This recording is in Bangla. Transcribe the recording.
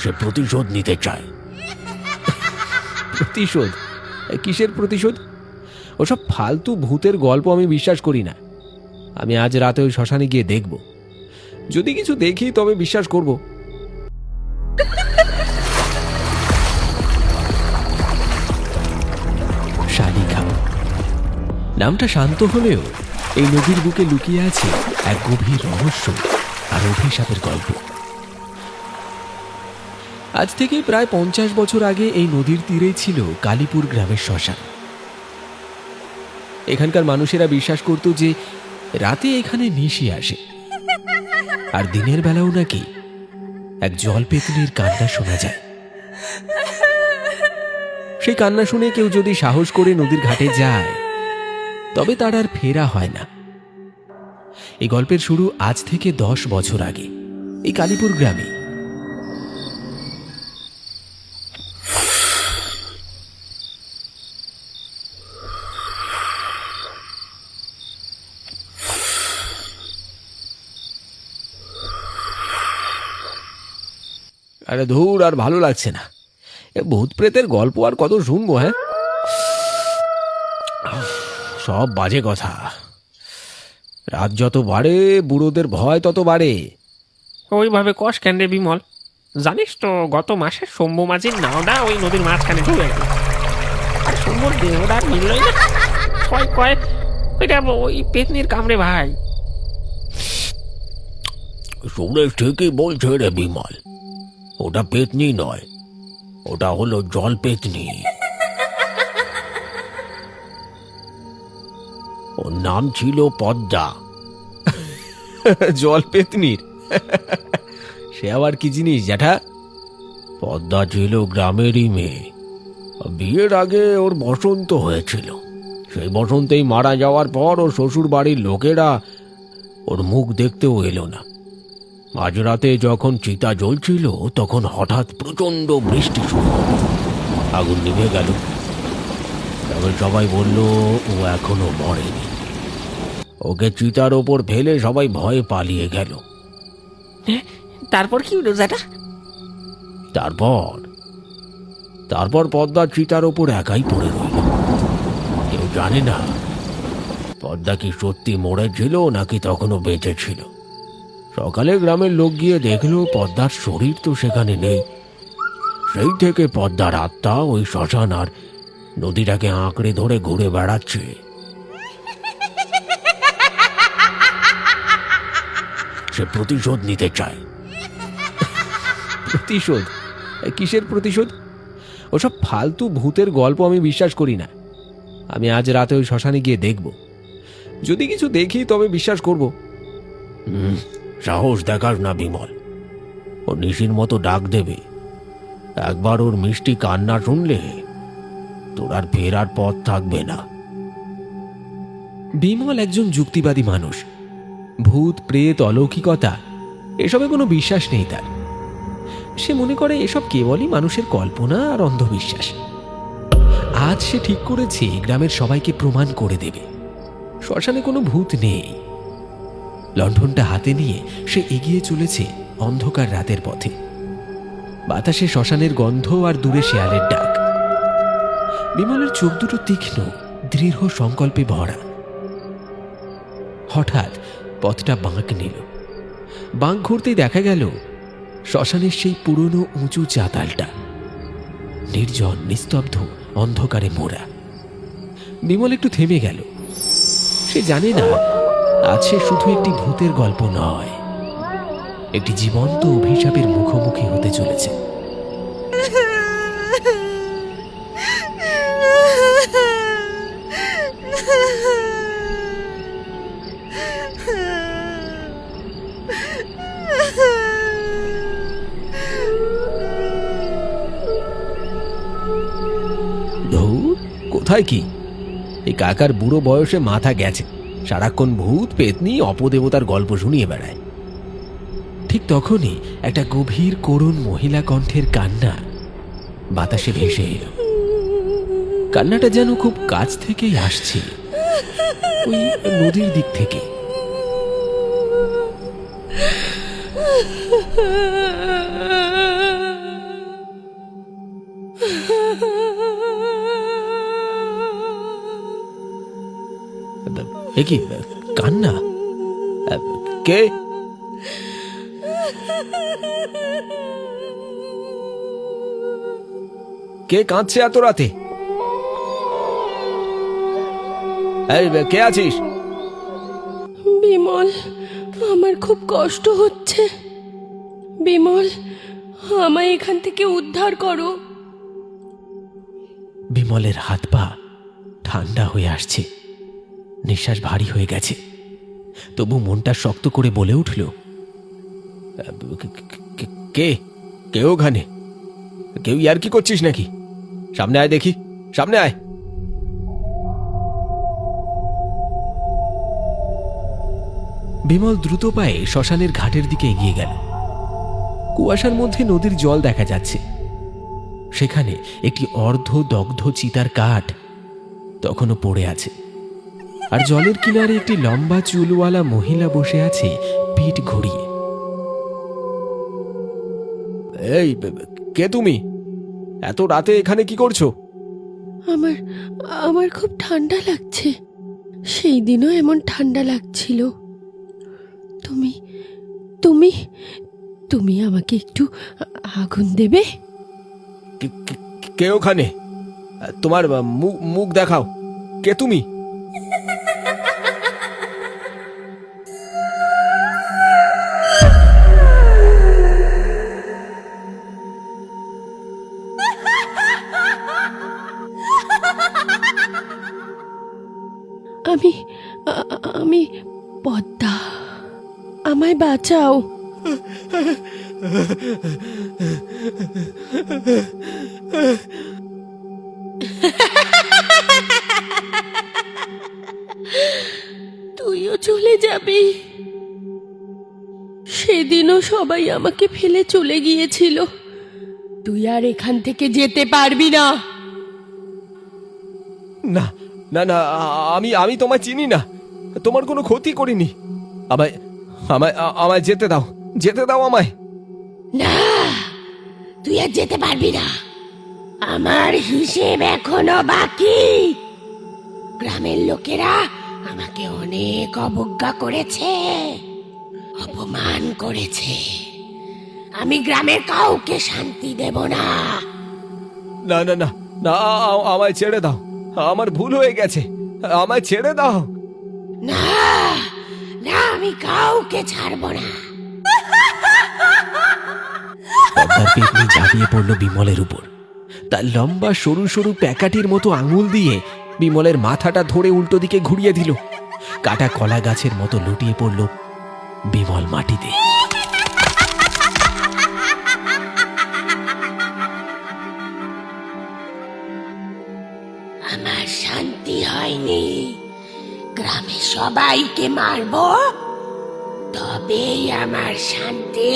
সে প্রতিশোধ নিতে চায়। প্রতিশোধ? কিসের প্রতিশোধ? ওসব ফালতু ভূতের গল্প আমি বিশ্বাস করি না। আমি আজ রাতে ওই শ্মশানে গিয়ে দেখব। যদি কিছু দেখি তবে বিশ্বাস করব। শালিখা নামটা শান্ত হলেও এই নদীর বুকে লুকিয়ে আছে এক গভীর রহস্য আর অভিশাপের গল্প। আজ থেকে প্রায় 50 বছর আগে এই নদীর তীরেই ছিল কালীপুর গ্রামের শ্মশান। এখানকার মানুষেরা বিশ্বাস করত যে রাতে এখানে নিশি আসে, আর দিনের বেলাও নাকি এক জলপেতনির কান্না শোনা যায়। সেই কান্না শুনে কেউ যদি সাহস করে নদীর ঘাটে যায় তবে তার আর ফেরা হয় না। এই গল্পের শুরু আজ থেকে 10 বছর আগে এই কালীপুর গ্রামে। আরে ধুর, আর ভালো লাগছে না। এ ভূত প্রেতের গল্প আর কত শুনবো? হ্যাঁ, সব বাজে কথা। রাত যত বাড়ে বুড়োদের ভয় তত বাড়ে। ওইভাবে কষ কেন রে বিমল? জানিস তো গত মাসে শম্ভু মাঝির নাওটা ওই নদীর মাঝখানে ডুবে গেল, আর শম্ভুর দেহটা মিললই না। কয় কয় ওইটা ওই পেতনির কামড়ে ভাই। সুরেশ ঠিকই বলছে রে বিমল, ওটা পেতনি নয়, ওটা হলো জল পেতনি। ওর নাম ছিল পদ্মা। জল পেতনির? সে আবার কি জিনিস জ্যাঠা? পদ্মা ছিল গ্রামেরই মেয়ে। বিয়ের আগে ওর বসন্ত হয়েছিল। সেই বসন্তেই মারা যাওয়ার পর ওর শ্বশুর বাড়ির লোকেরা ওর মুখ দেখতেও এলো না। মাঝরাতে যখন চিতা জ্বলছিল তখন হঠাৎ প্রচন্ড বৃষ্টি শুরু হলো। আগুন নিভে গেল। তবে সবাই বলল ও এখনো মরেনি। ওকে চিতার ওপর ফেলে সবাই ভয়ে পালিয়ে গেল। তারপর কি হলো যেটা? তারপর পদ্মা চিতার ওপর একাই পড়ে রইল। কেউ জানে না পদ্মা কি সত্যি মরেছিল নাকি তখনও বেঁচে ছিল। সকালে গ্রামের লোক গিয়ে দেখলো পদ্মার শরীর তো সেখানে নেই। সেই থেকে পদ্মার আত্মা ওই শ্মশান আর নদীটাকে আঁকড়ে ধরে ঘুরে বেড়াচ্ছে। সে প্রতিশোধ নিতে চায়। প্রতিশোধ? কিসের প্রতিশোধ? ওসব ফালতু ভূতের গল্প আমি বিশ্বাস করি না। আমি আজ রাতে ওই শ্মশানে গিয়ে দেখব। যদি কিছু দেখি তবে বিশ্বাস করব। সাহস দেখাস না বিমল। ও নিশির মতো ডাক দেবে। একবার ওর মিষ্টি কান্না শুনলে তোর আর ফেরার পথ থাকবে না। বিমল একজন যুক্তিবাদী মানুষ। ভূত প্রেত অলৌকিকতা এসবে কোনো বিশ্বাস নেই তার। সে মনে করে এসব কেবলই মানুষের কল্পনা আর অন্ধবিশ্বাস। আজ সে ঠিক করেছে গ্রামের সবাইকে প্রমাণ করে দেবে শ্মশানে কোনো ভূত নেই। লণ্ঠনটা হাতে নিয়ে সে এগিয়ে চলেছে অন্ধকার রাতের পথে। বাতাসে শ্মশানের গন্ধ আর দূরে শেয়ালের ডাক। বিমলের চোখ দুটো তীক্ষ্ণ, দৃঢ় সংকল্পে ভরা। হঠাৎ পথটা বাঁক নিল। বাঁক ঘুরতেই দেখা গেল শ্মশানের সেই পুরনো উঁচু চাতালটা নির্জন, নিস্তব্ধ, অন্ধকারে মোড়া। বিমল একটু থেমে গেল। সে জানে না আজ সে শুধু একটি ভূতের গল্প নয়, একটি জীবন্ত অভিশাপের মুখোমুখি হতে চলেছে। কোথায় কি? এই কাকার বুড়ো বয়সে মাথা গেছে, সারাক্ষণ ভূত পেতনি অপদেবতার গল্প শুনিয়ে বেড়ায়। ঠিক তখনই একটা গভীর করুণ মহিলা কণ্ঠের কান্না বাতাসে ভেসে এলো। কান্নাটা যেন খুব কাছ থেকেই আসছে, ওই নদীর দিক থেকে। কি কান্না? কে? কে কাঁদছে এত রাতে? এই, কে আছিস? বিমল, আমার খুব কষ্ট হচ্ছে। বিমল, আমায় এখান থেকে উদ্ধার করো। বিমলের হাত পা ঠান্ডা হয়ে আসছে, নিঃশ্বাস ভারী হয়ে গেছে। তবু মনটা শক্ত করে বলে উঠল, কে? কে ওখানে? কেউ ইয়ার কি করছিস নাকি? সামনে আয় দেখি, সামনে আয়। বিমল দ্রুত পায়ে শ্মশানের ঘাটের দিকে এগিয়ে গেল। কুয়াশার মধ্যে নদীর জল দেখা যাচ্ছে। সেখানে একটি অর্ধ দগ্ধ চিতার কাঠ তখনও পড়ে আছে, আর জলের কিনারে একটি লম্বা চুলওয়ালা মহিলা বসে আছে পিঠ ঘুরিয়ে। এই, কে তুমি? এত রাতে এখানে কি করছো? আমার আমার খুব ঠান্ডা লাগছে। সেই দিনও এমন ঠান্ডা লাগছিল। তুমি তুমি তুমি আমাকে একটু আগুন দেবে? কে ওখানে? তোমার মুখ দেখাও। কে তুমি? আমি আমি পদ্মা, আমায় বাঁচাও। তুইও চলে যাবি? সেদিনও সবাই আমাকে ফেলে চলে গিয়েছিল। তুই আর এখান থেকে যেতে পারবি না। না না না, আমি তোমায় চিনি না, তোমার কোনো ক্ষতি করিনি। আমায় আমায় আমায় যেতে দাও, যেতে দাও আমায়। না, তুই আর যেতে পারবি না। আমার হিসেব এখনো বাকি। গ্রামের লোকেরা আমাকে অনেক অবজ্ঞা করেছে, অপমান করেছে। আমি গ্রামের কাউকে শান্তি দেব না। না না না না, আমায় ছেড়ে দাও, আমার ভুল হয়ে গেছে, আমায় ছেড়ে দাও। না না, আমি কাউকে ছাড়বো না। পদ্মার পেতনি ঝাঁপিয়ে পড়ল বিমলের উপর। তার লম্বা সরু সরু প্যাকাটির মতো আঙুল দিয়ে বিমলের মাথাটা ধরে উল্টো দিকে ঘুরিয়ে দিল। কাটা কলা গাছের মতো লুটিয়ে পড়ল বিমল মাটিতে। আমার শান্তি হয়নি। গ্রামে সবাইকে মারবো, তবেই আমার শান্তি।